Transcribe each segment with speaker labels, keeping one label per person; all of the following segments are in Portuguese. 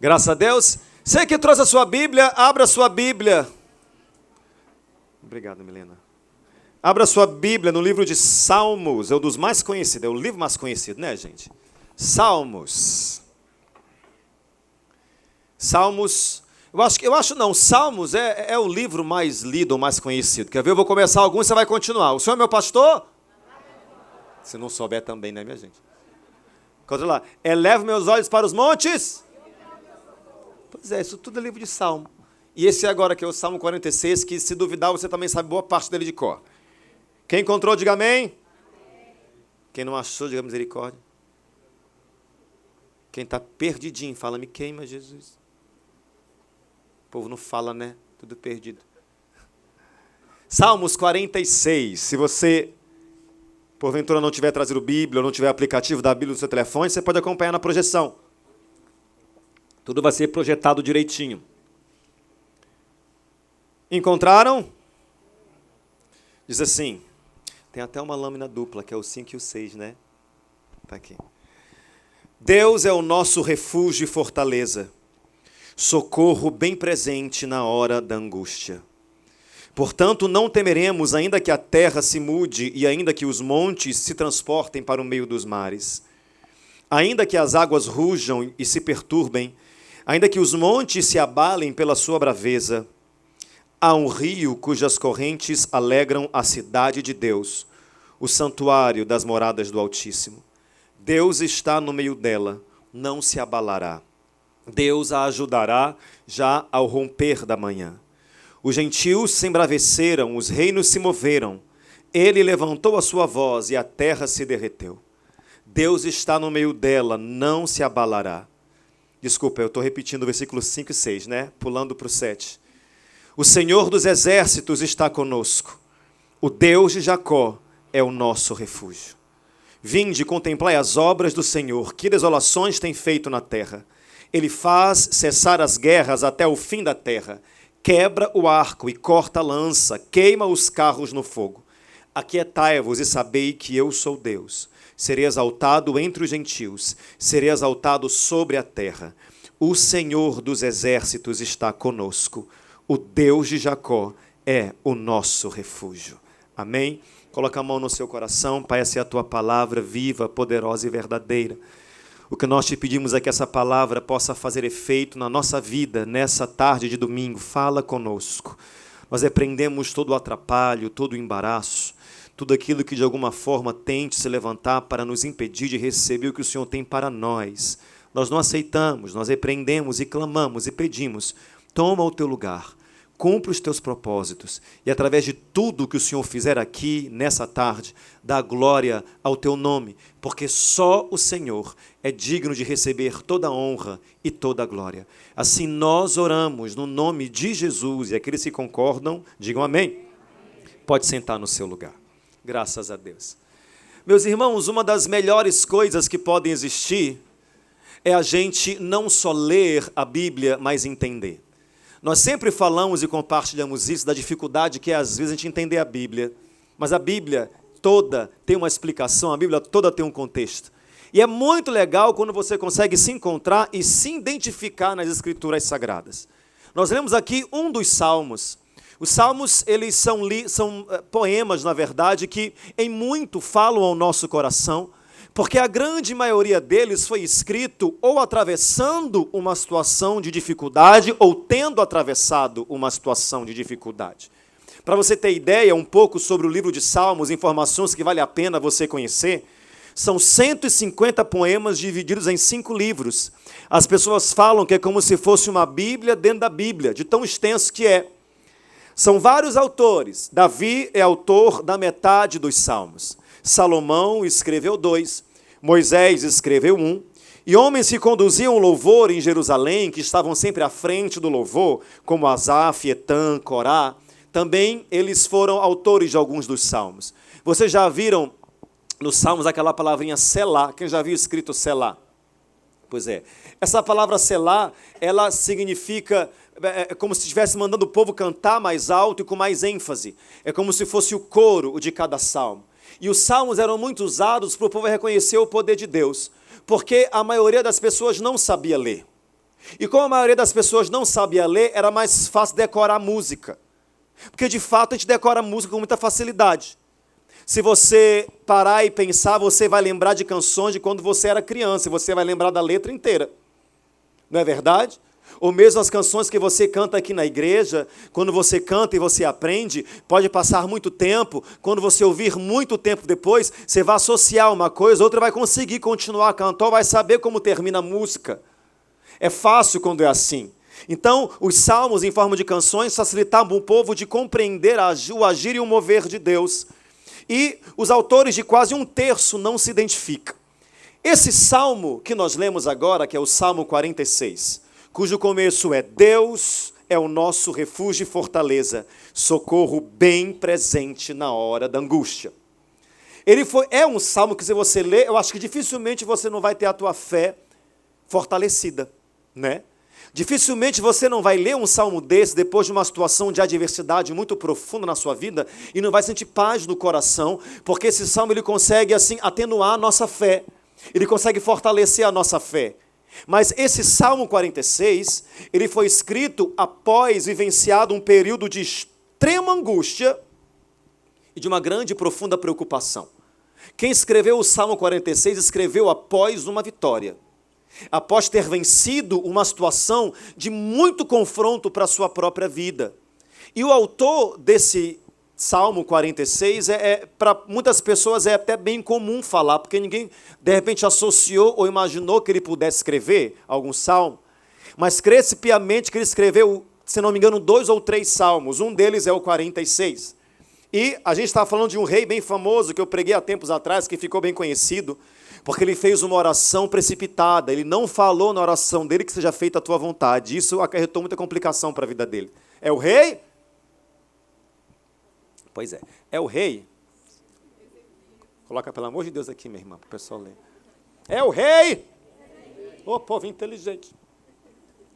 Speaker 1: Graças a Deus. Você que trouxe a sua Bíblia, abra a sua Bíblia. Obrigado, Milena. Abra a sua Bíblia no livro de Salmos. É um dos mais conhecidos, é o livro mais conhecido, né, gente? Salmos. Salmos. Salmos é o livro mais lido ou mais conhecido. Quer ver? Eu vou começar alguns e você vai continuar. O senhor é meu pastor? Se não souber também, né, minha gente? Contra lá. Elevo meus olhos para os montes. Pois é, isso tudo é livro de Salmo. E esse agora que é o Salmo 46, que se duvidar você também sabe boa parte dele de cor. Quem encontrou, diga amém. Quem não achou, diga misericórdia. Quem está perdidinho, fala, me queima, Jesus. O povo não fala, né? Tudo perdido. Salmos 46. Se você, porventura, não tiver trazido Bíblia, ou não tiver aplicativo da Bíblia no seu telefone, você pode acompanhar na projeção. Tudo vai ser projetado direitinho. Encontraram? Diz assim, tem até uma lâmina dupla, que é o 5 e o 6, né? Está aqui. Deus é o nosso refúgio e fortaleza, socorro bem presente na hora da angústia. Portanto, não temeremos, ainda que a terra se mude e ainda que os montes se transportem para o meio dos mares. Ainda que as águas rujam e se perturbem, ainda que os montes se abalem pela sua braveza, há um rio cujas correntes alegram a cidade de Deus, o santuário das moradas do Altíssimo. Deus está no meio dela, não se abalará. Deus a ajudará já ao romper da manhã. Os gentios se embraveceram, os reinos se moveram. Ele levantou a sua voz e a terra se derreteu. Deus está no meio dela, não se abalará. Desculpa, eu estou repetindo o versículo 5 e 6, né? Pulando para o 7. O Senhor dos exércitos está conosco. O Deus de Jacó é o nosso refúgio. Vinde, contemplai as obras do Senhor, que desolações tem feito na terra. Ele faz cessar as guerras até o fim da terra. Quebra o arco e corta a lança, queima os carros no fogo. Aquietai-vos e sabei que eu sou Deus. Serei exaltado entre os gentios, serei exaltado sobre a terra. O Senhor dos exércitos está conosco. O Deus de Jacó é o nosso refúgio. Amém? Coloca a mão no seu coração, Pai, essa é a tua palavra viva, poderosa e verdadeira. O que nós te pedimos é que essa palavra possa fazer efeito na nossa vida, nessa tarde de domingo. Fala conosco. Nós repreendemos todo o atrapalho, todo o embaraço, tudo aquilo que de alguma forma tente se levantar para nos impedir de receber o que o Senhor tem para nós. Nós não aceitamos, nós repreendemos e clamamos e pedimos. Toma o teu lugar. Cumpre os teus propósitos e através de tudo que o Senhor fizer aqui, nessa tarde, dá glória ao teu nome, porque só o Senhor é digno de receber toda a honra e toda a glória. Assim nós oramos no nome de Jesus e aqueles que concordam, digam amém. Pode sentar no seu lugar. Graças a Deus. Meus irmãos, uma das melhores coisas que podem existir é a gente não só ler a Bíblia, mas entender. Nós sempre falamos e compartilhamos isso, da dificuldade que é, às vezes, a gente entender a Bíblia. Mas a Bíblia toda tem uma explicação, a Bíblia toda tem um contexto. E é muito legal quando você consegue se encontrar e se identificar nas Escrituras Sagradas. Nós lemos aqui um dos Salmos. Os Salmos, eles são poemas, na verdade, que em muito falam ao nosso coração, porque a grande maioria deles foi escrito ou atravessando uma situação de dificuldade ou tendo atravessado uma situação de dificuldade. Para você ter ideia um pouco sobre o livro de Salmos, informações que vale a pena você conhecer, são 150 poemas divididos em 5 livros. As pessoas falam que é como se fosse uma Bíblia dentro da Bíblia, de tão extenso que é. São vários autores. Davi é autor da metade dos Salmos. Salomão escreveu 2. Moisés escreveu 1, e homens que conduziam o louvor em Jerusalém, que estavam sempre à frente do louvor, como Asaf, Etã, Corá, também eles foram autores de alguns dos salmos. Vocês já viram nos salmos aquela palavrinha selá? Quem já viu escrito selá? Pois é. Essa palavra selá, ela significa, é como se estivesse mandando o povo cantar mais alto e com mais ênfase. É como se fosse o coro de cada salmo. E os salmos eram muito usados para o povo reconhecer o poder de Deus, porque a maioria das pessoas não sabia ler. E como a maioria das pessoas não sabia ler, era mais fácil decorar música. Porque de fato a gente decora música com muita facilidade. Se você parar e pensar, você vai lembrar de canções de quando você era criança, e você vai lembrar da letra inteira. Não é verdade? Ou mesmo as canções que você canta aqui na igreja, quando você canta e você aprende, pode passar muito tempo, quando você ouvir muito tempo depois, você vai associar uma coisa, outra vai conseguir continuar a cantar, vai saber como termina a música. É fácil quando é assim. Então, os salmos em forma de canções facilitavam o povo de compreender o agir e o mover de Deus. E os autores de quase um terço não se identificam. Esse salmo que nós lemos agora, que é o Salmo 46, cujo começo é: Deus é o nosso refúgio e fortaleza, socorro bem presente na hora da angústia. É um salmo que, se você ler, eu acho que dificilmente você não vai ter a tua fé fortalecida, né? Dificilmente você não vai ler um salmo desse depois de uma situação de adversidade muito profunda na sua vida e não vai sentir paz no coração, porque esse salmo ele consegue assim atenuar a nossa fé, ele consegue fortalecer a nossa fé. Mas esse Salmo 46, ele foi escrito após vivenciado um período de extrema angústia e de uma grande e profunda preocupação. Quem escreveu o Salmo 46 escreveu após uma vitória, após ter vencido uma situação de muito confronto para a sua própria vida. E o autor desse Salmo 46, para muitas pessoas é até bem comum falar, porque ninguém, de repente, associou ou imaginou que ele pudesse escrever algum salmo, mas crê-se piamente que ele escreveu, se não me engano, 2 ou 3 salmos, um deles é o 46. E a gente está falando de um rei bem famoso, que eu preguei há tempos atrás, que ficou bem conhecido, porque ele fez uma oração precipitada, ele não falou na oração dele que seja feita a tua vontade, isso acarretou muita complicação para a vida dele. É o rei? Pois é. É o rei? Coloca, pelo amor de Deus, aqui, minha irmã, para o pessoal ler. É o rei? Ô, povo inteligente.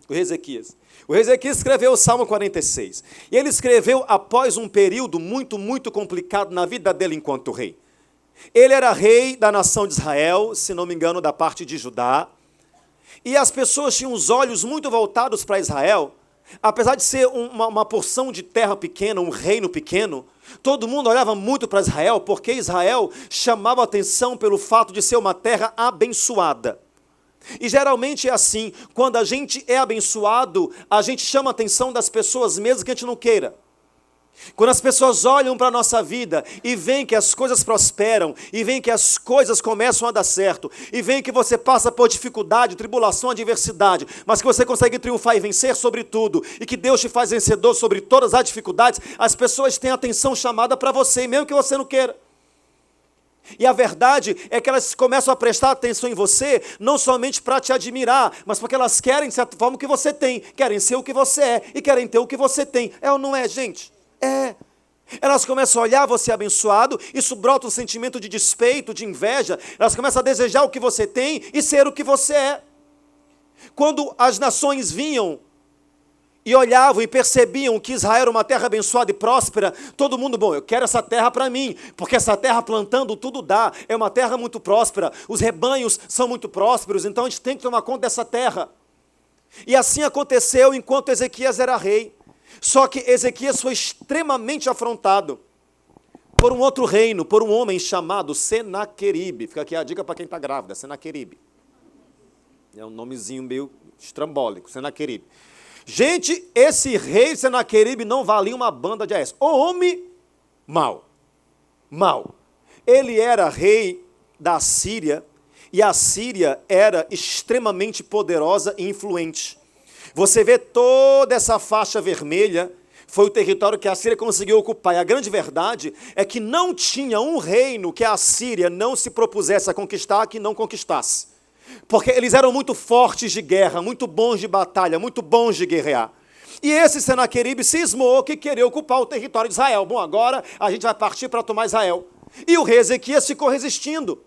Speaker 1: O rei Ezequias. O rei Ezequias escreveu o Salmo 46. E ele escreveu após um período muito, muito complicado na vida dele enquanto rei. Ele era rei da nação de Israel, se não me engano, da parte de Judá. E as pessoas tinham os olhos muito voltados para Israel. Apesar de ser uma porção de terra pequena, um reino pequeno, todo mundo olhava muito para Israel, porque Israel chamava a atenção pelo fato de ser uma terra abençoada. E geralmente é assim, quando a gente é abençoado, a gente chama a atenção das pessoas mesmo que a gente não queira. Quando as pessoas olham para a nossa vida e veem que as coisas prosperam, e veem que as coisas começam a dar certo, e veem que você passa por dificuldade, tribulação, adversidade, mas que você consegue triunfar e vencer sobre tudo, e que Deus te faz vencedor sobre todas as dificuldades, as pessoas têm a atenção chamada para você, mesmo que você não queira. E a verdade é que elas começam a prestar atenção em você, não somente para te admirar, mas porque elas querem, de certa forma, o que você tem, querem ser o que você é, e querem ter o que você tem. É ou não é, gente? É. Elas começam a olhar você abençoado, isso brota um sentimento de despeito, de inveja, elas começam a desejar o que você tem e ser o que você é. Quando as nações vinham e olhavam e percebiam que Israel era uma terra abençoada e próspera, todo mundo, bom, eu quero essa terra para mim, porque essa terra plantando tudo dá, é uma terra muito próspera, os rebanhos são muito prósperos, então a gente tem que tomar conta dessa terra. E assim aconteceu enquanto Ezequias era rei. Só que Ezequias foi extremamente afrontado por um outro reino, por um homem chamado Senaqueribe. Fica aqui a dica para quem está grávida, Senaqueribe. É um nomezinho meio estrambólico, Senaqueribe. Gente, esse rei Senaqueribe não valia uma banda de AS. O homem mau. Mau. Ele era rei da Síria, e a Síria era extremamente poderosa e influente. Você vê toda essa faixa vermelha, foi o território que a Síria conseguiu ocupar. E a grande verdade é que não tinha um reino que a Síria não se propusesse a conquistar que não conquistasse. Porque eles eram muito fortes de guerra, muito bons de batalha, muito bons de guerrear. E esse Senaqueribe cismou que queria ocupar o território de Israel. Bom, agora a gente vai partir para tomar Israel. E o rei Ezequias ficou resistindo.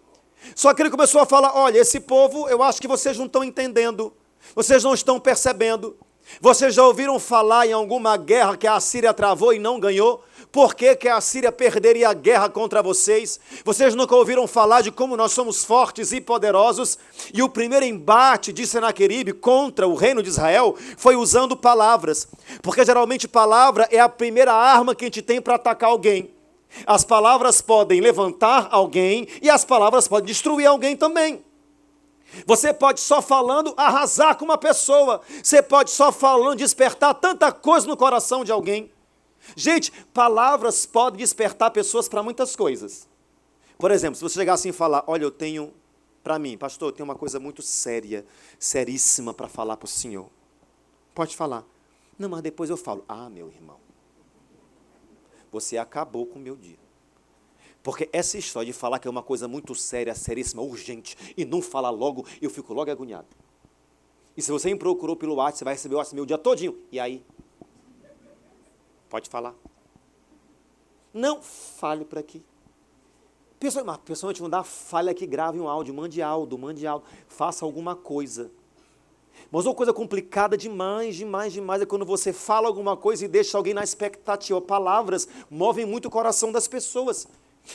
Speaker 1: Só que ele começou a falar, olha, esse povo, eu acho que vocês não estão entendendo. Vocês não estão percebendo. Vocês já ouviram falar em alguma guerra que a Síria travou e não ganhou? por que que a Síria perderia a guerra contra vocês? Vocês nunca ouviram falar de como nós somos fortes e poderosos? E o primeiro embate de Senaqueribe contra o reino de Israel foi usando palavras, porque geralmente palavra é a primeira arma que a gente tem para atacar alguém. As palavras podem levantar alguém e as palavras podem destruir alguém também. Você pode só falando arrasar com uma pessoa. Você pode só falando despertar tanta coisa no coração de alguém. Gente, palavras podem despertar pessoas para muitas coisas. Por exemplo, se você chegar assim e falar, olha, eu tenho, para mim, pastor, eu tenho uma coisa muito séria, seríssima para falar para o senhor. Pode falar. Não, mas depois eu falo. Ah, meu irmão, você acabou com o meu dia. Porque essa história de falar que é uma coisa muito séria, seríssima, urgente, e não falar logo, eu fico logo agoniado. E se você me procurou pelo WhatsApp, você vai receber o WhatsApp meu dia todinho. E aí? Pode falar. Não fale para aqui. Mas pessoal, te mandar, fale aqui, grave um áudio, mande áudio, faça alguma coisa. Mas uma coisa complicada demais é quando você fala alguma coisa e deixa alguém na expectativa. Palavras movem muito o coração das pessoas.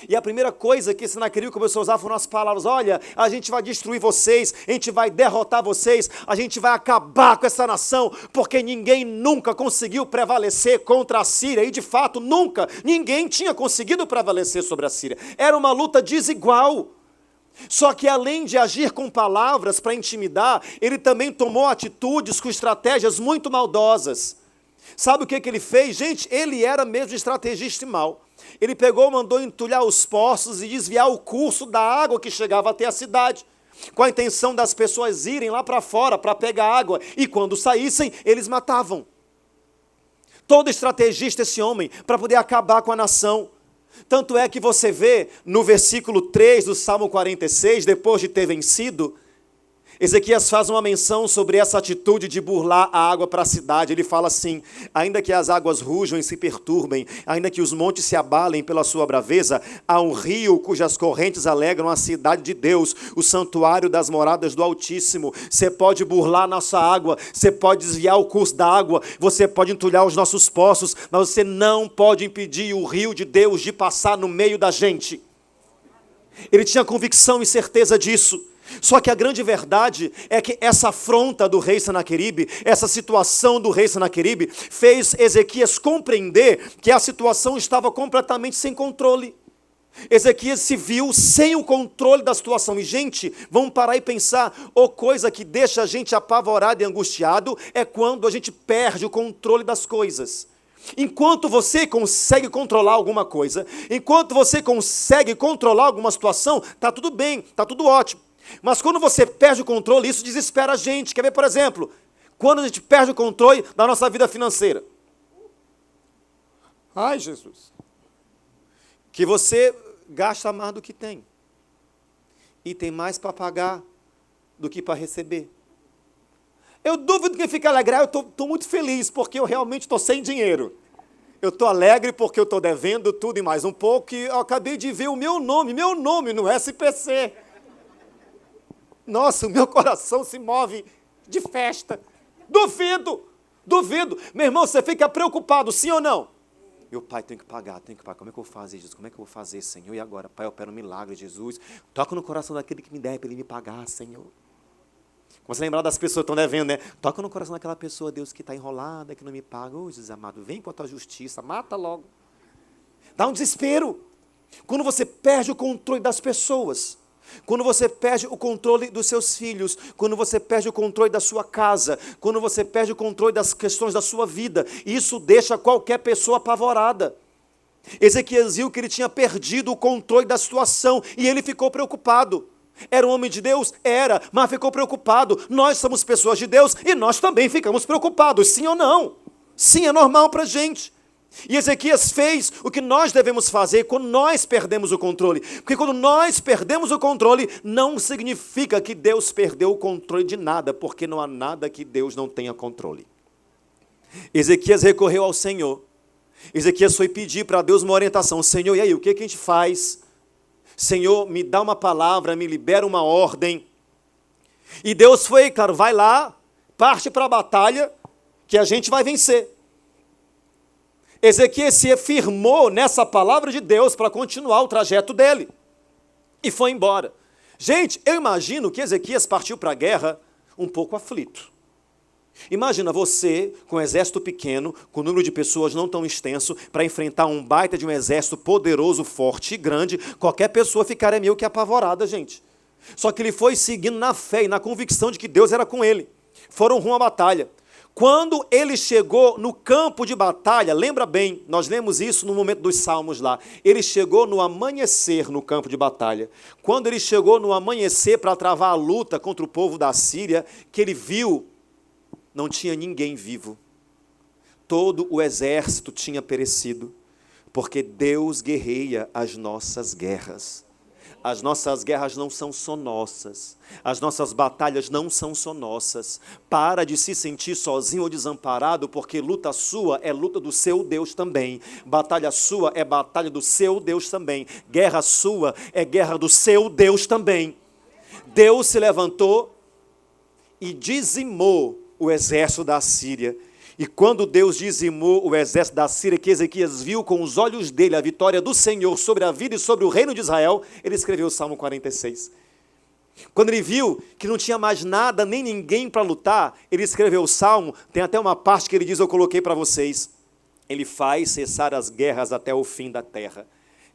Speaker 1: E a primeira coisa que Senaqueribe começou a usar foram as palavras, olha, a gente vai destruir vocês, a gente vai derrotar vocês, a gente vai acabar com essa nação, porque ninguém nunca conseguiu prevalecer contra a Síria, e de fato nunca, ninguém tinha conseguido prevalecer sobre a Síria, era uma luta desigual. Só que além de agir com palavras para intimidar, ele também tomou atitudes com estratégias muito maldosas. Sabe o que ele fez? Gente, ele era mesmo estrategista e mau. Ele pegou, mandou entulhar os poços e desviar o curso da água que chegava até a cidade, com a intenção das pessoas irem lá para fora para pegar água, e quando saíssem, eles matavam. Todo estrategista esse homem, para poder acabar com a nação. Tanto é que você vê no versículo 3 do Salmo 46, depois de ter vencido, Ezequias faz uma menção sobre essa atitude de burlar a água para a cidade. Ele fala assim, ainda que as águas rujam e se perturbem, ainda que os montes se abalem pela sua braveza, há um rio cujas correntes alegram a cidade de Deus, o santuário das moradas do Altíssimo. Você pode burlar nossa água, você pode desviar o curso da água, você pode entulhar os nossos poços, mas você não pode impedir o rio de Deus de passar no meio da gente. Ele tinha convicção e certeza disso. Só que a grande verdade é que essa afronta do rei Senaqueribe, essa situação do rei Senaqueribe, fez Ezequias compreender que a situação estava completamente sem controle. Ezequias se viu sem o controle da situação. E, gente, vamos parar e pensar, coisa que deixa a gente apavorado e angustiado é quando a gente perde o controle das coisas. Enquanto você consegue controlar alguma coisa, enquanto você consegue controlar alguma situação, está tudo bem, está tudo ótimo. Mas quando você perde o controle, isso desespera a gente. Quer ver, por exemplo, quando a gente perde o controle da nossa vida financeira? Ai, Jesus. Que você gasta mais do que tem. E tem mais para pagar do que para receber. Eu duvido que fique alegre. Eu estou muito feliz, porque eu realmente estou sem dinheiro. Eu estou alegre porque eu estou devendo tudo e mais um pouco. E eu acabei de ver o meu nome no SPC. Nossa, o meu coração se move de festa. Duvido. Meu irmão, você fica preocupado, sim ou não? Meu pai, tenho que pagar. Como é que eu vou fazer, Jesus? Como é que eu vou fazer, Senhor? E agora, Pai, eu opero um milagre, Jesus. Toca no coração daquele que me der para ele me pagar, Senhor. Você lembrar das pessoas que estão devendo, né? Toca no coração daquela pessoa, Deus, que está enrolada, que não me paga. Jesus amado, vem com a tua justiça, mata logo. Dá um desespero. Quando você perde o controle das pessoas, quando você perde o controle dos seus filhos, quando você perde o controle da sua casa, quando você perde o controle das questões da sua vida, isso deixa qualquer pessoa apavorada. Ezequias viu que ele tinha perdido o controle da situação e ele ficou preocupado. Era um homem de Deus? Era, mas ficou preocupado. Nós somos pessoas de Deus e nós também ficamos preocupados, sim ou não? Sim, é normal para a gente. E Ezequias fez o que nós devemos fazer quando nós perdemos o controle. Porque quando nós perdemos o controle, não significa que Deus perdeu o controle de nada, porque não há nada que Deus não tenha controle. Ezequias recorreu ao Senhor. Ezequias foi pedir para Deus uma orientação. Senhor, e aí, o que a gente faz? Senhor, me dá uma palavra, me libera uma ordem. E Deus foi, claro, vai lá, parte para a batalha, que a gente vai vencer. Ezequias se firmou nessa palavra de Deus para continuar o trajeto dele. E foi embora. Gente, eu imagino que Ezequias partiu para a guerra um pouco aflito. Imagina você, com um exército pequeno, com um número de pessoas não tão extenso, para enfrentar um baita de um exército poderoso, forte e grande. Qualquer pessoa ficaria meio que apavorada, gente. Só que ele foi seguindo na fé e na convicção de que Deus era com ele. Foram rumo à batalha. Quando ele chegou no campo de batalha, lembra bem, nós lemos isso no momento dos salmos lá, ele chegou no amanhecer no campo de batalha. Quando ele chegou no amanhecer para travar a luta contra o povo da Síria, que ele viu, não tinha ninguém vivo. Todo o exército tinha perecido, porque Deus guerreia as nossas guerras. As nossas guerras não são só nossas. As nossas batalhas não são só nossas. Para de se sentir sozinho ou desamparado, porque luta sua é luta do seu Deus também. Batalha sua é batalha do seu Deus também. Guerra sua é guerra do seu Deus também. Deus se levantou e dizimou o exército da Síria. E quando Deus dizimou o exército da Síria, que Ezequias viu com os olhos dele a vitória do Senhor sobre a vida e sobre o reino de Israel, ele escreveu o Salmo 46. Quando ele viu que não tinha mais nada, nem ninguém para lutar, ele escreveu o Salmo, tem até uma parte que ele diz, eu coloquei para vocês, ele faz cessar as guerras até o fim da terra,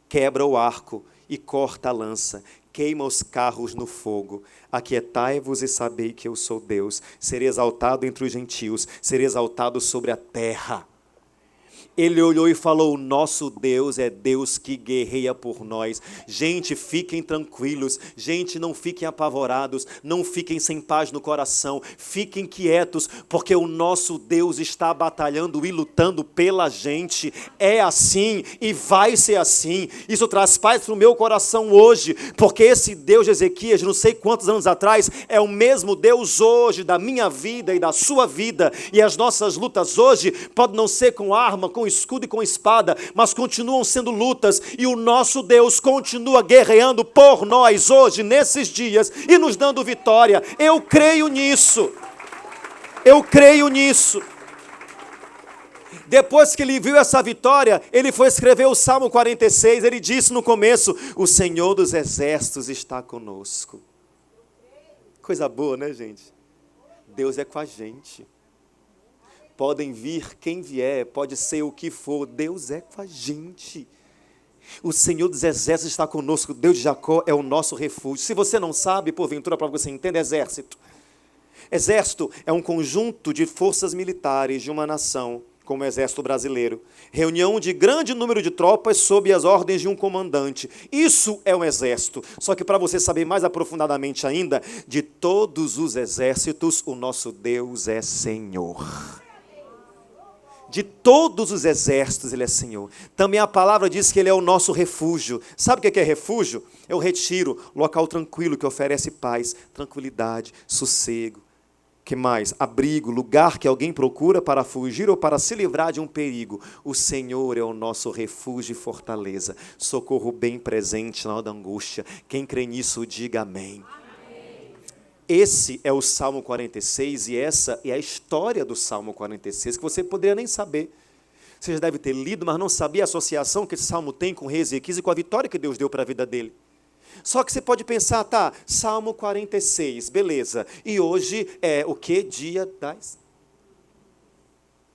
Speaker 1: quebra o arco e corta a lança, queima os carros no fogo. Aquietai-vos e sabei que eu sou Deus. Serei exaltado entre os gentios, serei exaltado sobre a terra. Ele olhou e falou, o nosso Deus é Deus que guerreia por nós. Gente, fiquem tranquilos. Gente, não fiquem apavorados. Não fiquem sem paz no coração. Fiquem quietos, porque o nosso Deus está batalhando e lutando pela gente. É assim e vai ser assim. Isso traz paz para o meu coração hoje, porque esse Deus de Ezequias, não sei quantos anos atrás, é o mesmo Deus hoje da minha vida e da sua vida. E as nossas lutas hoje podem não ser com arma, com escudo e com espada, mas continuam sendo lutas, e o nosso Deus continua guerreando por nós hoje, nesses dias, e nos dando vitória. Eu creio nisso. Eu creio nisso. Depois que ele viu essa vitória, ele foi escrever o Salmo 46, ele disse no começo, o Senhor dos exércitos está conosco. Coisa boa, né, gente? Deus é com a gente. Podem vir quem vier, pode ser o que for, Deus é com a gente. O Senhor dos exércitos está conosco, Deus de Jacó é o nosso refúgio. Se você não sabe, porventura, para você entender, exército. Exército é um conjunto de forças militares de uma nação, como o exército brasileiro. Reunião de grande número de tropas sob as ordens de um comandante. Isso é um exército. Só que para você saber mais aprofundadamente ainda, de todos os exércitos, o nosso Deus é Senhor. De todos os exércitos ele é Senhor. Também a palavra diz que ele é o nosso refúgio. Sabe o que é refúgio? É o retiro, local tranquilo que oferece paz, tranquilidade, sossego. Que mais? Abrigo, lugar que alguém procura para fugir ou para se livrar de um perigo. O Senhor é o nosso refúgio e fortaleza. Socorro bem presente na hora da angústia. Quem crê nisso, diga amém. Esse é o Salmo 46 e essa é a história do Salmo 46, que você poderia nem saber. Você já deve ter lido, mas não sabia a associação que esse Salmo tem com o rei Ezequias e com a vitória que Deus deu para a vida dele. Só que você pode pensar, tá, Salmo 46, beleza. E hoje é o que? Dia das...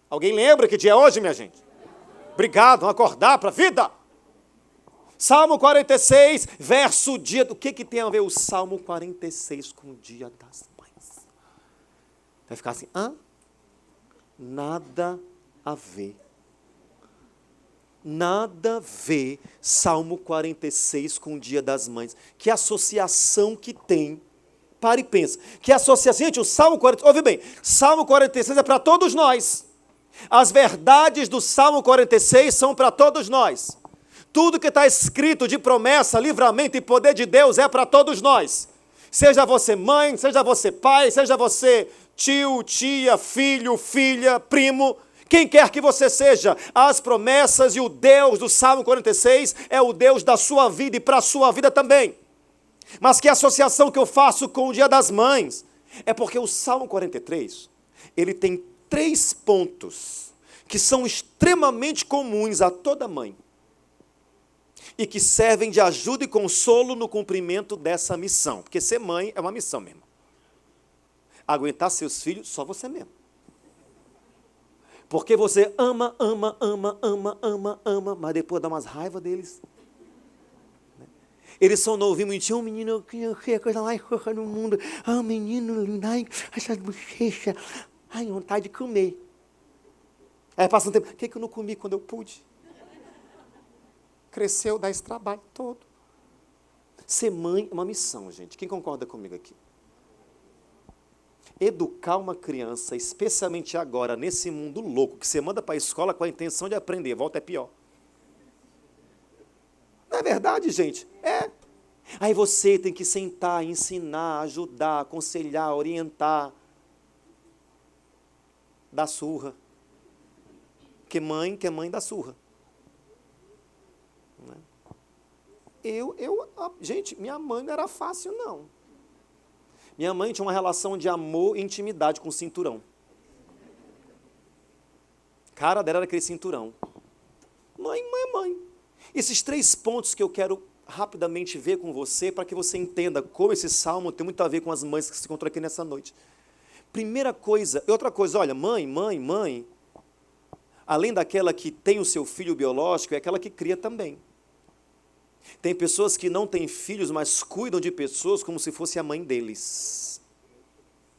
Speaker 1: Alguém lembra que dia é hoje, minha gente? Obrigado, vamos acordar para a vida. Salmo 46, verso dia... O que tem a ver o Salmo 46 com o dia das mães? Vai ficar assim, hã? Nada a ver. Nada a ver Salmo 46 com o dia das mães. Que associação que tem? Para e pensa. Que associação... Gente, o Salmo 46... Ouve bem, Salmo 46 é para todos nós. As verdades do Salmo 46 são para todos nós. Tudo que está escrito de promessa, livramento e poder de Deus é para todos nós. Seja você mãe, seja você pai, seja você tio, tia, filho, filha, primo, quem quer que você seja, as promessas e o Deus do Salmo 46 é o Deus da sua vida e para a sua vida também. Mas que associação que eu faço com o Dia das Mães? É porque o Salmo 43, ele tem 3 pontos que são extremamente comuns a toda mãe e que servem de ajuda e consolo no cumprimento dessa missão. Porque ser mãe é uma missão mesmo. Aguentar seus filhos, só você mesmo. Porque você ama, mas depois dá umas raivas deles. Eles são novinhos, bonitinhos, menino, que coisa mais fofa no mundo. Ah, menino, ai, essas bochechas. Ai, vontade de comer. Aí passa um tempo, o que eu não comi quando eu pude? Cresceu, dá esse trabalho todo. Ser mãe é uma missão, gente. Quem concorda comigo aqui? Educar uma criança, especialmente agora, nesse mundo louco, que você manda para a escola com a intenção de aprender, volta é pior. Não é verdade, gente? É. Aí você tem que sentar, ensinar, ajudar, aconselhar, orientar. Dar surra. Porque mãe quer mãe dá surra. Não é? Gente, minha mãe não era fácil, não. Minha mãe tinha uma relação de amor e intimidade com o cinturão. Cara dela era aquele cinturão. Mãe, mãe, mãe. Esses 3 pontos que eu quero rapidamente ver com você, para que você entenda como esse salmo tem muito a ver com as mães que se encontram aqui nessa noite. Primeira coisa, e outra coisa, olha, mãe, além daquela que tem o seu filho biológico, é aquela que cria também. Tem pessoas que não têm filhos, mas cuidam de pessoas como se fosse a mãe deles.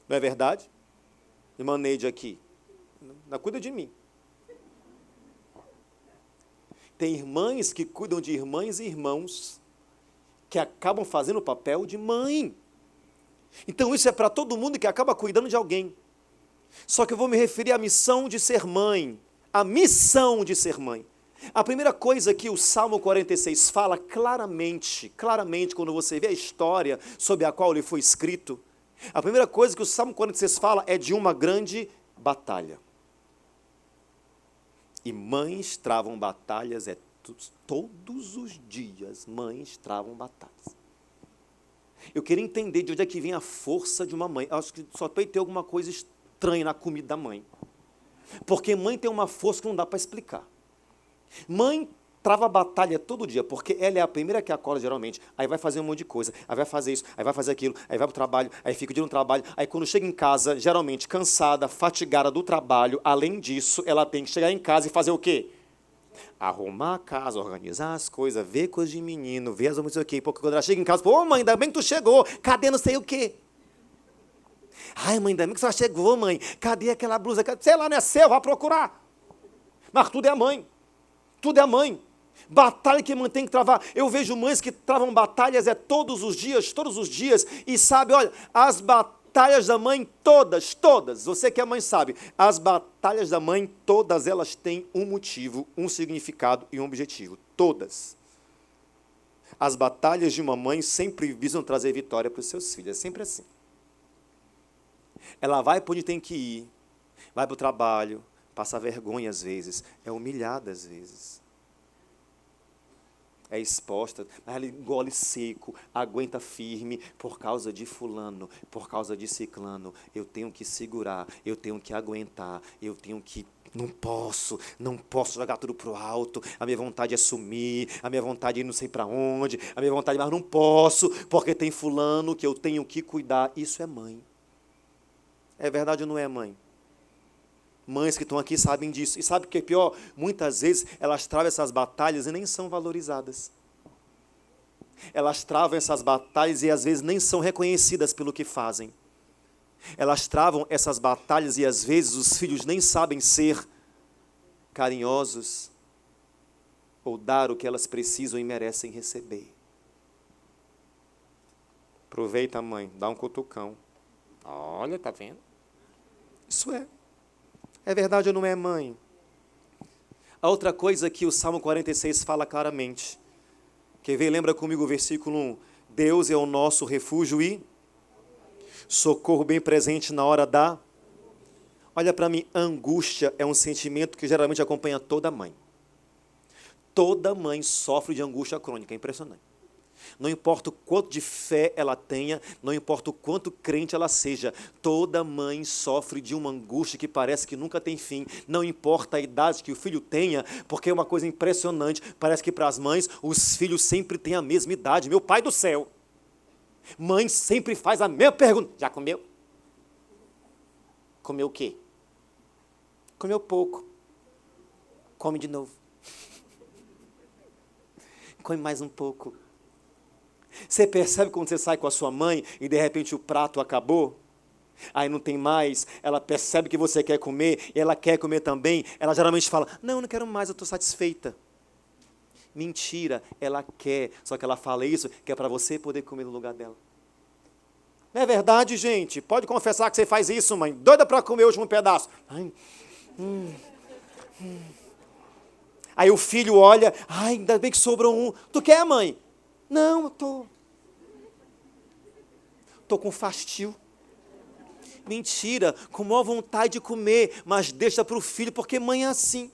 Speaker 1: Não é verdade? Irmã Neide aqui. Não cuida de mim. Tem irmãs que cuidam de irmãs e irmãos que acabam fazendo o papel de mãe. Então isso é para todo mundo que acaba cuidando de alguém. Só que eu vou me referir à missão de ser mãe. A missão de ser mãe. A primeira coisa que o Salmo 46 fala claramente, quando você vê a história sobre a qual ele foi escrito, a primeira coisa que o Salmo 46 fala é de uma grande batalha. E mães travam batalhas, todos os dias mães travam batalhas. Eu queria entender de onde é que vem a força de uma mãe. Eu acho que só pode ter alguma coisa estranha na comida da mãe. Porque mãe tem uma força que não dá para explicar. Mãe trava batalha todo dia, porque ela é a primeira que acorda geralmente, aí vai fazer um monte de coisa, aí vai fazer isso, aí vai fazer aquilo, aí vai para o trabalho, aí fica o dia no trabalho, aí quando chega em casa, geralmente cansada, fatigada do trabalho, além disso, ela tem que chegar em casa e fazer o quê? Arrumar a casa, organizar as coisas, ver coisas de menino, ver as não sei o quê, porque quando ela chega em casa, ô mãe, ainda bem que tu chegou, cadê não sei o quê? Ai mãe, ainda bem que você chegou, mãe, cadê aquela blusa, sei lá, não é seu, vá procurar. Mas tudo é a mãe. Tudo é a mãe. Batalha que mantém que travar. Eu vejo mães que travam batalhas todos os dias. E sabe, olha, as batalhas da mãe todas, você que é mãe sabe, as batalhas da mãe todas elas têm um motivo, um significado e um objetivo. Todas. As batalhas de uma mãe sempre visam trazer vitória para os seus filhos. É sempre assim. Ela vai para onde tem que ir, vai para o trabalho, passa vergonha às vezes, é humilhada às vezes. É exposta, mas ela engole seco, aguenta firme por causa de fulano, por causa de ciclano. Eu tenho que segurar, eu tenho que aguentar, eu tenho que... Não posso jogar tudo pro alto, a minha vontade é sumir, a minha vontade é ir não sei para onde, a minha vontade, mas não posso, porque tem fulano que eu tenho que cuidar. Isso é mãe. É verdade ou não é, mãe? Mães que estão aqui sabem disso. E sabe o que é pior? Muitas vezes elas travam essas batalhas e nem são valorizadas. Elas travam essas batalhas e às vezes nem são reconhecidas pelo que fazem. Elas travam essas batalhas e às vezes os filhos nem sabem ser carinhosos ou dar o que elas precisam e merecem receber. Aproveita, mãe, dá um cutucão. Olha, tá vendo? Isso é. É verdade ou não é, mãe? A outra coisa que o Salmo 46 fala claramente. Quer ver? Lembra comigo o versículo 1. Deus é o nosso refúgio e socorro bem presente na hora da... Olha para mim, angústia é um sentimento que geralmente acompanha toda mãe. Toda mãe sofre de angústia crônica, é impressionante. Não importa o quanto de fé ela tenha, não importa o quanto crente ela seja, toda mãe sofre de uma angústia que parece que nunca tem fim. Não importa a idade que o filho tenha, porque é uma coisa impressionante, parece que para as mães, os filhos sempre têm a mesma idade. Meu pai do céu! Mãe sempre faz a mesma pergunta. Já comeu? Comeu o quê? Comeu pouco. Come de novo. Come mais um pouco. Você percebe quando você sai com a sua mãe e de repente o prato acabou? Aí não tem mais, ela percebe que você quer comer, e ela quer comer também, ela geralmente fala, não, eu não quero mais, eu estou satisfeita. Mentira, ela quer, só que ela fala isso, que é para você poder comer no lugar dela. Não é verdade, gente? Pode confessar que você faz isso, mãe. Doida para comer o último pedaço. Ai, Aí o filho olha, ai, ainda bem que sobrou um. Tu quer, mãe? Não, eu tô com fastio. Mentira, com maior vontade de comer, mas deixa para o filho, porque mãe é assim.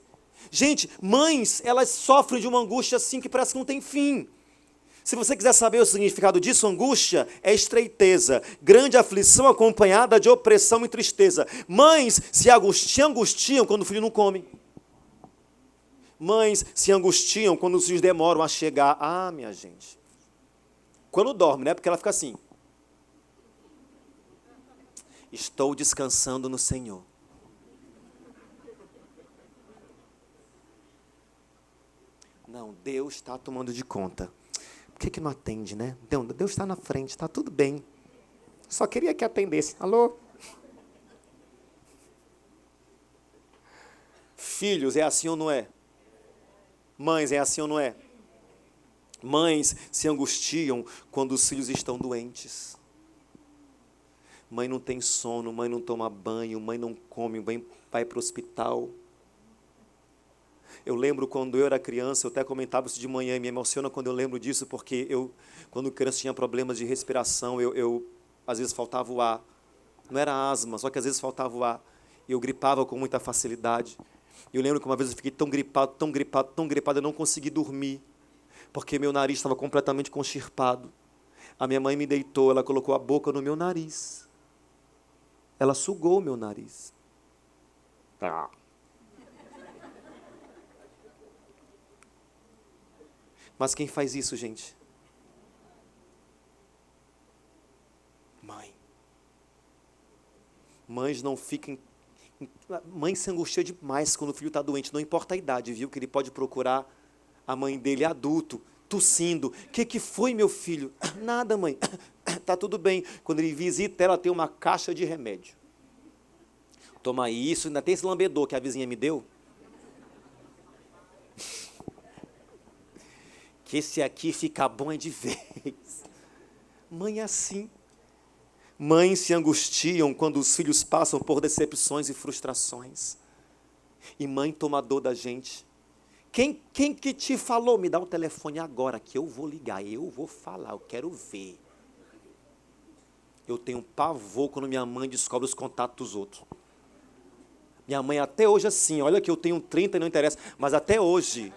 Speaker 1: Gente, mães, elas sofrem de uma angústia assim que parece que não tem fim. Se você quiser saber o significado disso, angústia é estreiteza, grande aflição acompanhada de opressão e tristeza. Mães se angustiam quando o filho não come. Mães se angustiam quando os filhos demoram a chegar. Ah, minha gente. Quando dorme, né? Porque ela fica assim. Estou descansando no Senhor. Não, Deus está tomando de conta. Por que não atende, né? Deus está na frente, está tudo bem. Só queria que atendesse. Alô? Filhos, é assim ou não é? Mães, é assim ou não é? Mães se angustiam quando os filhos estão doentes. Mãe não tem sono, mãe não toma banho, mãe não come, mãe vai para o hospital. Eu lembro quando eu era criança, eu até comentava isso de manhã, e me emociona quando eu lembro disso, porque eu, quando criança, tinha problemas de respiração, às vezes faltava o ar. Não era asma, só que às vezes faltava o ar. E eu gripava com muita facilidade. Eu lembro que uma vez eu fiquei tão gripado, eu não consegui dormir, porque meu nariz estava completamente constipado. A minha mãe me deitou, ela colocou a boca no meu nariz. Ela sugou o meu nariz. Mas quem faz isso, gente? Mãe. Mães não ficam... Mãe se angustia demais quando o filho está doente. Não importa a idade, viu? Que ele pode procurar a mãe dele adulto, tossindo. O que foi, meu filho? Nada, mãe. Está tudo bem. Quando ele visita, ela tem uma caixa de remédio. Toma isso. Ainda tem esse lambedor que a vizinha me deu. Que esse aqui fica bom é de vez. Mãe é assim. Mães se angustiam quando os filhos passam por decepções e frustrações. E mãe toma dor da gente. Quem que te falou? Me dá o telefone agora que eu vou ligar, eu vou falar, eu quero ver. Eu tenho pavor quando minha mãe descobre os contatos dos outros. Minha mãe até hoje assim, olha que eu tenho 30 e não interessa, mas até hoje,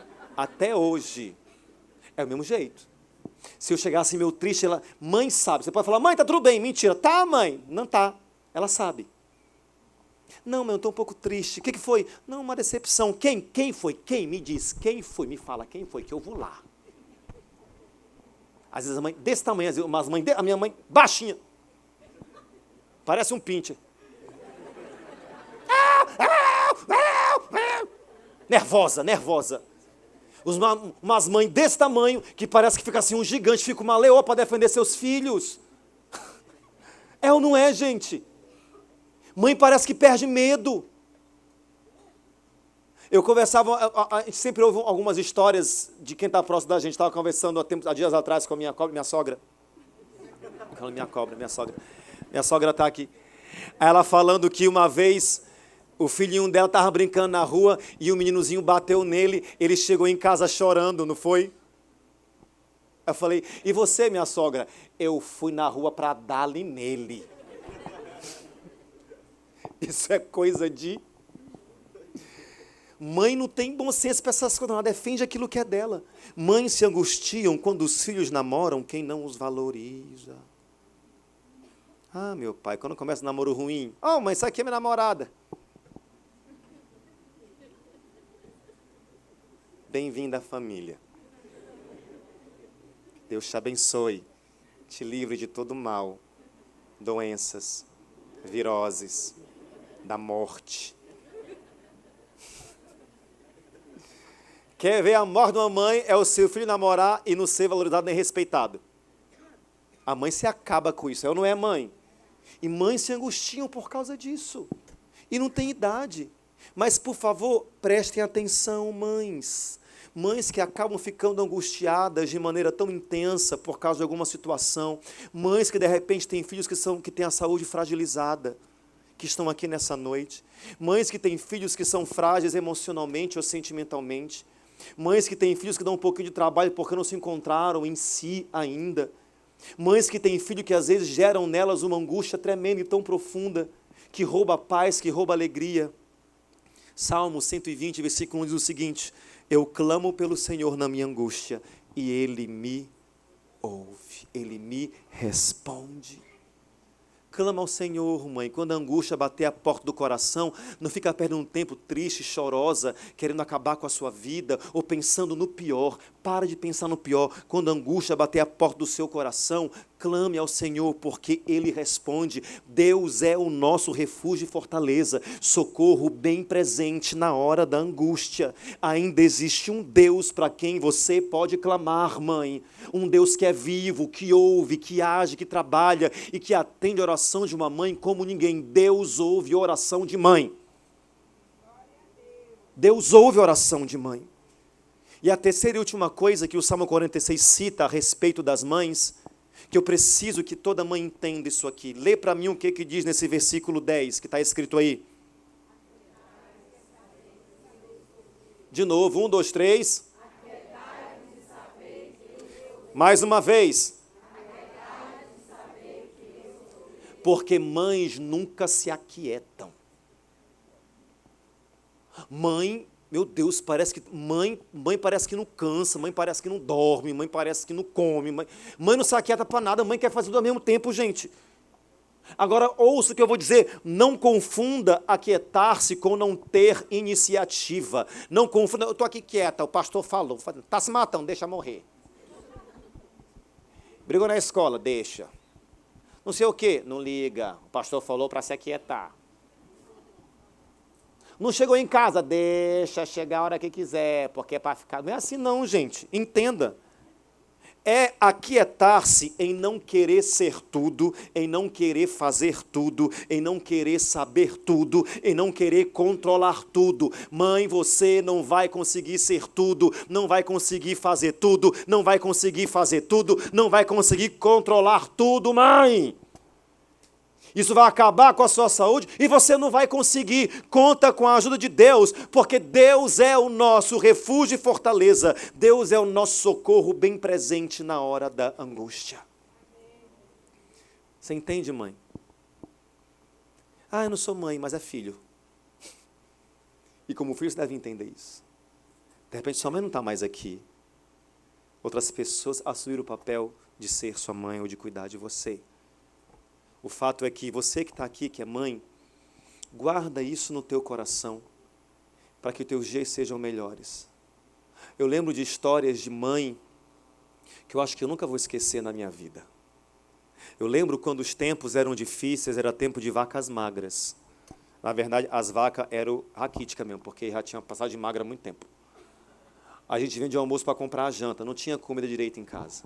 Speaker 1: é o mesmo jeito. Se eu chegasse meio triste, ela, mãe sabe. Você pode falar, mãe, tá tudo bem. Mentira. Tá, mãe? Não tá. Ela sabe. Não, mãe, eu estou um pouco triste. O que foi? Não, uma decepção. Quem foi? Quem? Me diz. Quem foi? Me fala quem foi, que eu vou lá. Às vezes a mãe desse tamanho, a minha mãe baixinha. Parece um pincher. Nervosa. Umas mães desse tamanho, que parece que fica assim um gigante, fica uma leoa para defender seus filhos. É ou não é, gente? Mãe parece que perde medo. Eu conversava, a gente sempre ouve algumas histórias de quem está próximo da gente. Estava conversando há dias atrás com a minha sogra. Minha sogra. Minha sogra está aqui. Aí ela falando que uma vez o filhinho dela estava brincando na rua e o meninozinho bateu nele, ele chegou em casa chorando, não foi? Eu falei, e você, minha sogra? Eu fui na rua para dar-lhe nele. Isso é coisa de... Mãe não tem bom senso para essas coisas, ela defende aquilo que é dela. Mães se angustiam quando os filhos namoram quem não os valoriza. Ah, meu pai, quando começa um namoro ruim, mãe, isso aqui é minha namorada. Bem-vinda à família. Deus te abençoe, te livre de todo mal, doenças, viroses, da morte. Quer ver a morte de uma mãe é o seu filho namorar e não ser valorizado nem respeitado. A mãe se acaba com isso, ela não é mãe. E mães se angustiam por causa disso. E não tem idade. Mas, por favor, prestem atenção, mães. Mães que acabam ficando angustiadas de maneira tão intensa por causa de alguma situação. Mães que, de repente, têm filhos que têm a saúde fragilizada, que estão aqui nessa noite. Mães que têm filhos que são frágeis emocionalmente ou sentimentalmente. Mães que têm filhos que dão um pouquinho de trabalho porque não se encontraram em si ainda. Mães que têm filhos que às vezes geram nelas uma angústia tremenda e tão profunda, que rouba a paz, que rouba a alegria. Salmo 120, versículo 1 diz o seguinte: eu clamo pelo Senhor na minha angústia, e Ele me ouve, Ele me responde. Clama ao Senhor, mãe, quando a angústia bater a porta do coração, não fica perdendo um tempo triste, chorosa, querendo acabar com a sua vida, ou pensando no pior. Para de pensar no pior. Quando a angústia bater a porta do seu coração, clame ao Senhor, porque Ele responde. Deus é o nosso refúgio e fortaleza, socorro bem presente na hora da angústia. Ainda existe um Deus para quem você pode clamar, mãe. Um Deus que é vivo, que ouve, que age, que trabalha e que atende a oração de uma mãe como ninguém. Deus ouve a oração de mãe. Deus ouve a oração de mãe. E a terceira e última coisa que o Salmo 46 cita a respeito das mães, que eu preciso que toda mãe entenda isso aqui. Lê para mim o que diz nesse versículo 10, que está escrito aí. De novo, 1, 2, 3. Mais uma vez. Porque mães nunca se aquietam. Mãe, meu Deus, parece que mãe parece que não cansa, mãe parece que não dorme, mãe parece que não come, mãe não se aquieta para nada, mãe quer fazer tudo ao mesmo tempo, gente. Agora, ouça o que eu vou dizer, não confunda aquietar-se com não ter iniciativa. Não confunda, eu estou aqui quieta, o pastor falou, está se matando, deixa morrer. Brigou na escola, deixa. Não sei o quê, não liga, o pastor falou para se aquietar. Não chegou em casa, deixa chegar a hora que quiser, porque é para ficar. Não é assim não, gente, entenda. É aquietar-se em não querer ser tudo, em não querer fazer tudo, em não querer saber tudo, em não querer controlar tudo. Mãe, você não vai conseguir ser tudo, não vai conseguir fazer tudo, não vai conseguir fazer tudo, não vai conseguir controlar tudo, mãe. Isso vai acabar com a sua saúde e você não vai conseguir. Conta com a ajuda de Deus, porque Deus é o nosso refúgio e fortaleza. Deus é o nosso socorro bem presente na hora da angústia. Você entende, mãe? Eu não sou mãe, mas é filho. E como filho você deve entender isso. De repente sua mãe não está mais aqui. Outras pessoas assumiram o papel de ser sua mãe ou de cuidar de você. O fato é que você que está aqui, que é mãe, guarda isso no teu coração, para que os teus dias sejam melhores. Eu lembro de histórias de mãe, que eu acho que eu nunca vou esquecer na minha vida. Eu lembro quando os tempos eram difíceis, era tempo de vacas magras. Na verdade, as vacas eram raquíticas mesmo, porque já tinha passado de magra há muito tempo. A gente vinha de almoço para comprar a janta, não tinha comida direito em casa.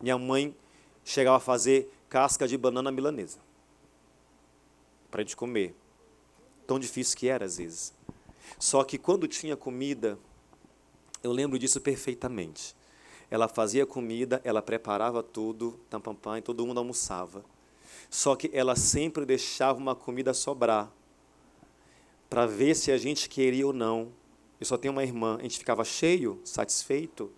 Speaker 1: Minha mãe chegava a fazer casca de banana milanesa para a gente comer. Tão difícil que era às vezes. Só que quando tinha comida, eu lembro disso perfeitamente. Ela fazia comida, ela preparava tudo, e todo mundo almoçava. Só que ela sempre deixava uma comida sobrar, para ver se a gente queria ou não. Eu só tenho uma irmã, a gente ficava cheio, satisfeito.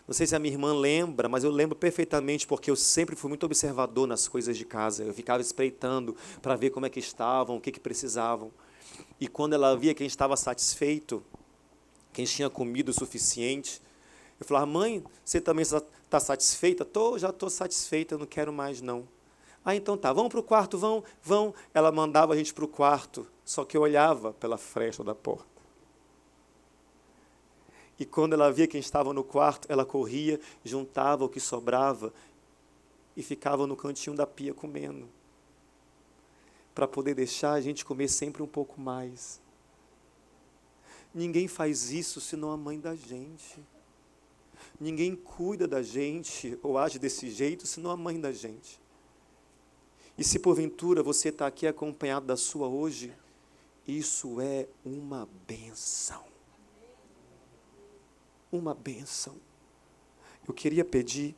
Speaker 1: Não sei se a minha irmã lembra, mas eu lembro perfeitamente, porque eu sempre fui muito observador nas coisas de casa. Eu ficava espreitando para ver como é que estavam, o que precisavam. E quando ela via que a gente estava satisfeito, que a gente tinha comido o suficiente. Eu falava, mãe, você também está satisfeita? Já estou satisfeita, eu não quero mais não. Ah, então tá, vamos para o quarto, vão. Ela mandava a gente para o quarto, só que eu olhava pela fresta da porta. E quando ela via que a gente estava no quarto, ela corria, juntava o que sobrava e ficava no cantinho da pia comendo, para poder deixar a gente comer sempre um pouco mais. Ninguém faz isso senão a mãe da gente. Ninguém cuida da gente ou age desse jeito senão a mãe da gente. E se porventura você está aqui acompanhado da sua hoje, isso é uma bênção. Uma bênção. Eu queria pedir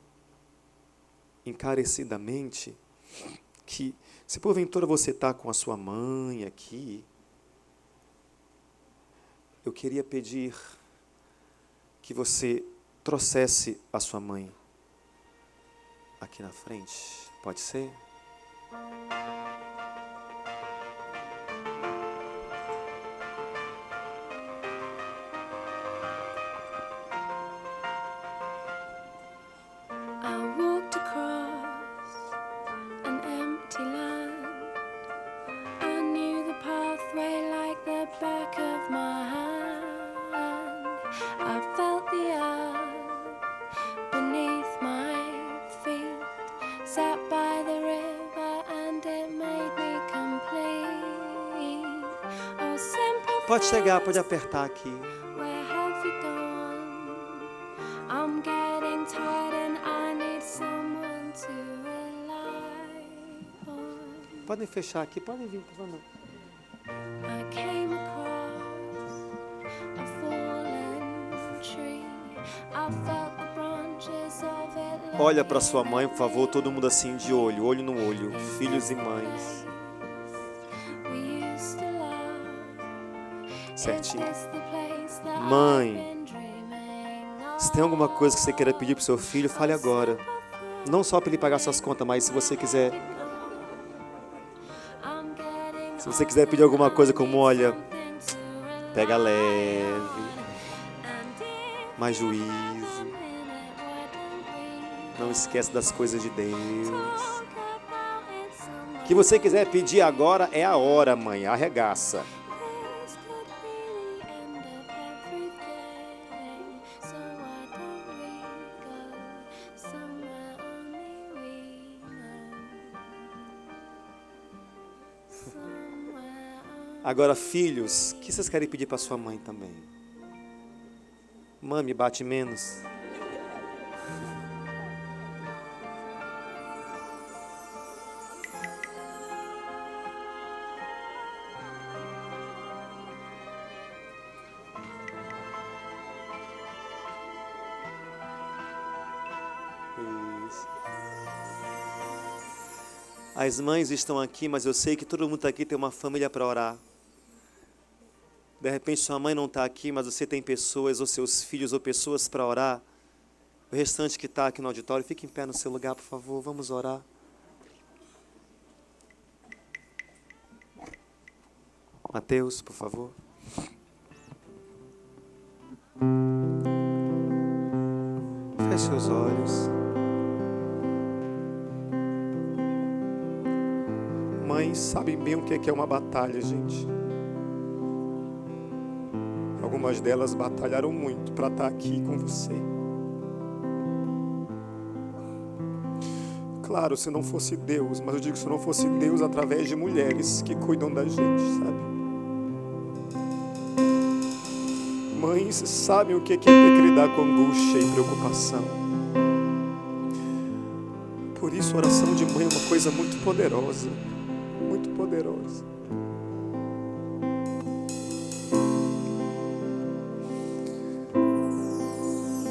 Speaker 1: encarecidamente que, se porventura você está com a sua mãe aqui, eu queria pedir que você trouxesse a sua mãe aqui na frente. Pode ser? Pode chegar, pode apertar aqui. Podem fechar aqui, podem vir, por favor. Olha para sua mãe, por favor, todo mundo assim de olho no olho, filhos e mães. Certinho. Mãe, se tem alguma coisa que você queira pedir para o seu filho, fale agora. Não só para ele pagar suas contas, mas se você quiser. Se você quiser pedir alguma coisa como, olha, pega leve, mais juízo, não esquece das coisas de Deus. O que você quiser pedir agora é a hora, mãe, arregaça. Agora, filhos, o que vocês querem pedir para sua mãe também? Mãe, me bate menos. Isso. As mães estão aqui, mas eu sei que todo mundo está aqui tem uma família para orar. De repente sua mãe não está aqui, mas você tem pessoas, ou seus filhos, ou pessoas para orar. O restante que está aqui no auditório, fique em pé no seu lugar, por favor, vamos orar. Mateus, por favor. Feche seus olhos. Mães sabem bem o que é uma batalha, gente. Algumas delas batalharam muito para estar aqui com você. Claro, se não fosse Deus, mas eu digo se não fosse Deus através de mulheres que cuidam da gente, sabe? Mães sabem o que é ter que lidar com angústia e preocupação. Por isso, a oração de mãe é uma coisa muito poderosa. Muito poderosa.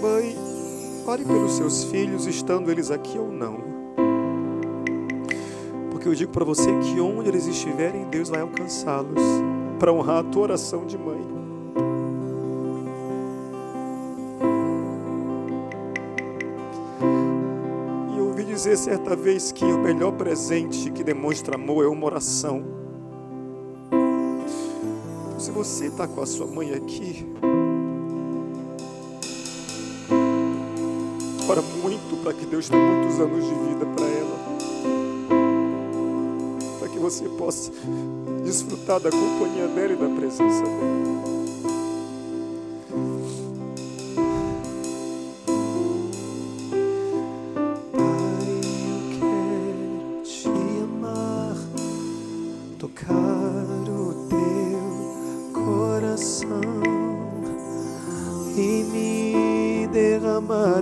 Speaker 1: Mãe, ore pelos seus filhos, estando eles aqui ou não. Porque eu digo para você que onde eles estiverem, Deus vai alcançá-los para honrar a tua oração de mãe. E eu ouvi dizer certa vez que o melhor presente que demonstra amor é uma oração. Então, se você está com a sua mãe aqui, ora muito para que Deus dê muitos anos de vida para ela, para que você possa desfrutar da companhia dela e da presença dela.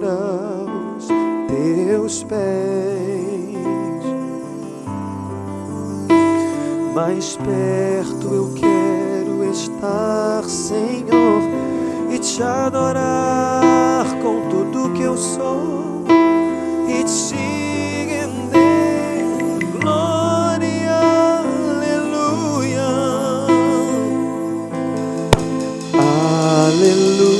Speaker 2: Aos teus pés, mais perto eu quero estar, Senhor, e te adorar com tudo que eu sou e te render glória, aleluia, aleluia.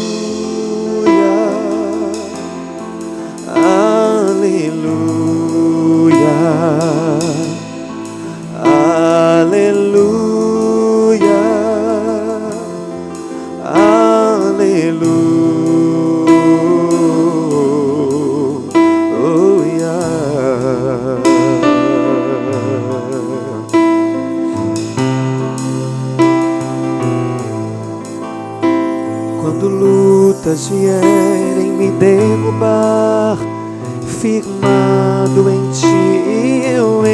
Speaker 2: Quando lutas vierem me derrubar, firmado em ti eu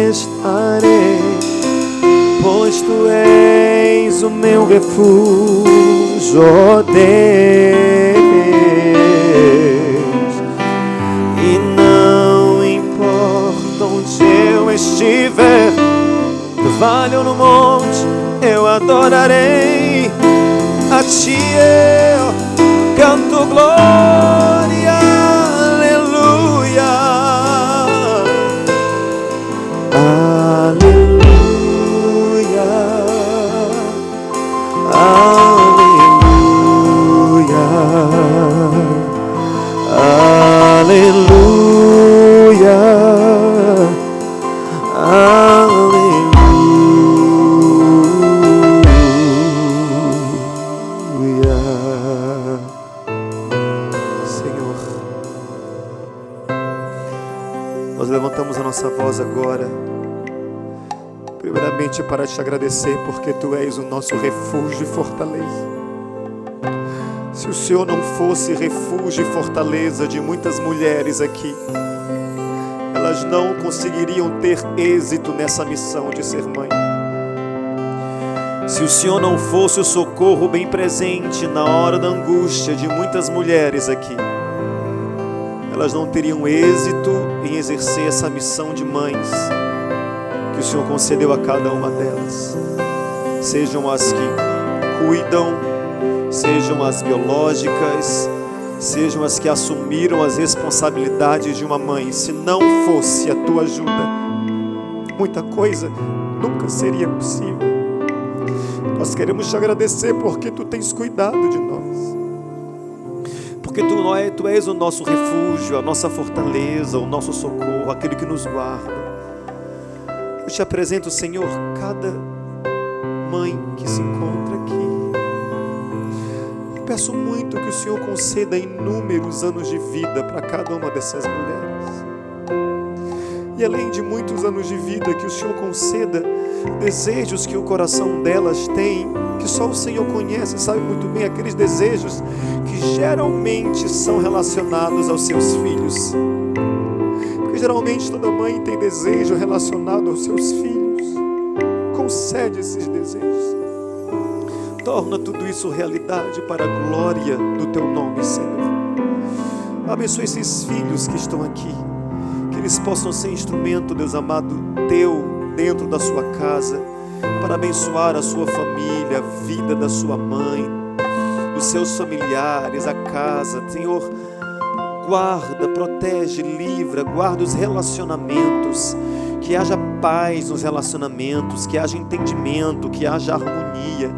Speaker 2: estarei, pois tu és o meu refúgio, ó Deus, e não importa onde eu estiver, no vale ou no monte, eu adorarei. A ti eu canto glória, aleluia, aleluia, aleluia, aleluia, aleluia. Nós levantamos a nossa voz agora, primeiramente para te agradecer, porque Tu és o nosso refúgio e fortaleza. Se o Senhor não fosse refúgio e fortaleza de muitas mulheres aqui, elas não conseguiriam ter êxito nessa missão de ser mãe. Se o Senhor não fosse o socorro bem presente na hora da angústia de muitas mulheres aqui, elas não teriam êxito em exercer essa missão de mães que o Senhor concedeu a cada uma delas. Sejam as que cuidam, sejam as biológicas, sejam as que assumiram as responsabilidades de uma mãe. Se não fosse a tua ajuda, muita coisa nunca seria possível. Nós queremos te agradecer porque Tu tens cuidado de nós. Porque Tu és o nosso refúgio, a nossa fortaleza, o nosso socorro, aquele que nos guarda. Eu te apresento, Senhor, cada mãe que se encontra aqui. Eu peço muito que o Senhor conceda inúmeros anos de vida para cada uma dessas mulheres. E além de muitos anos de vida, que o Senhor conceda desejos que o coração delas tem, que só o Senhor conhece, sabe muito bem, aqueles desejos que geralmente são relacionados aos seus filhos. Porque geralmente toda mãe tem desejo relacionado aos seus filhos. Concede esses desejos. Torna tudo isso realidade para a glória do Teu nome, Senhor. Abençoe esses filhos que estão aqui, que eles possam ser instrumento, Deus amado, Teu dentro da sua casa, para abençoar a sua família, a vida da sua mãe, dos seus familiares, a casa. Senhor, guarda, protege, livra, guarda os relacionamentos, que haja paz nos relacionamentos, que haja entendimento, que haja harmonia.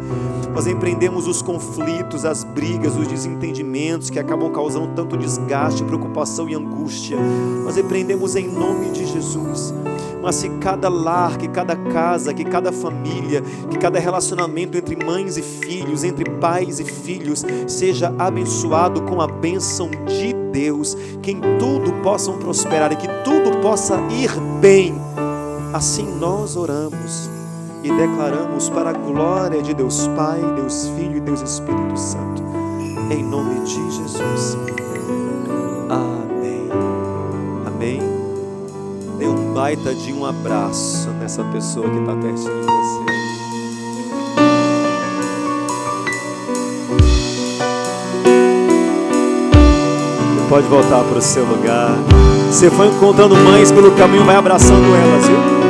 Speaker 2: Nós empreendemos os conflitos, as brigas, os desentendimentos que acabam causando tanto desgaste, preocupação e angústia. Nós empreendemos em nome de Jesus. Mas que cada lar, que cada casa, que cada família, que cada relacionamento entre mães e filhos, entre pais e filhos, seja abençoado com a bênção de Deus, que em tudo possam prosperar e que tudo possa ir bem. Assim nós oramos e declaramos para a glória de Deus Pai, Deus Filho e Deus Espírito Santo. Em nome de Jesus. Amém. Amém. Dê um baita de um abraço nessa pessoa que está pertinho de você. Pode voltar para o seu lugar. Você foi encontrando mães pelo caminho, vai abraçando elas, viu?